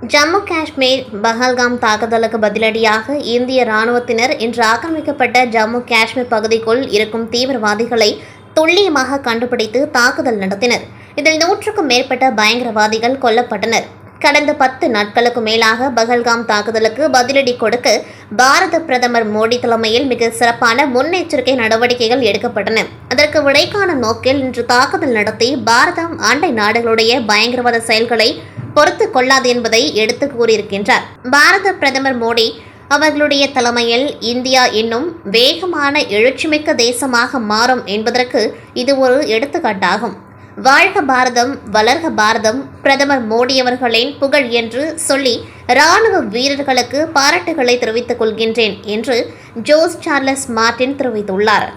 ஜம்மு காஷ்மீர் பஹல்காம் தாக்குதலுக்கு பதிலடியாக இந்திய ராணுவத்தினர் இன்று ஆக்கிரமிக்கப்பட்ட ஜம்மு காஷ்மீர் பகுதிக்குள் இருக்கும் தீவிரவாதிகளை துல்லியமாக கண்டுபிடித்து தாக்குதல் நடத்தினர். இதில் 100க்கும் மேற்பட்ட பயங்கரவாதிகள் கொல்லப்பட்டனர். கடந்த 10 நாட்களுக்கு மேலாக பஹல்காம் தாக்குதலுக்கு பதிலடி கொடுக்க பாரத பிரதமர் மோடி தலைமையில் மிக சிறப்பான முன்னெச்சரிக்கை நடவடிக்கைகள் எடுக்கப்பட்டன. அதற்கு விடை காணும் நோக்கில் இன்று தாக்குதல் நடத்தி பாரதம் அண்டை நாடுகளுடைய பயங்கரவாத செயல்களை பொறுத்து கொள்ளாது என்பதை எடுத்து கூறியிருக்கின்றார். பாரத பிரதமர் மோடி அவர்களுடைய தலைமையில் இந்தியா இன்னும் வேகமான எழுச்சிமிக்க தேசமாக மாறும் என்பதற்கு இது ஒரு எடுத்துக்காட்டாகும். வாழ்க பாரதம், வளர்க பாரதம், பிரதமர் மோடி அவர்களின் புகழ் என்று சொல்லி இராணுவ வீரர்களுக்கு பாராட்டுகளை தெரிவித்துக் கொள்கின்றேன் என்று ஜோஸ் சார்லஸ் மார்டின் தெரிவித்துள்ளார்.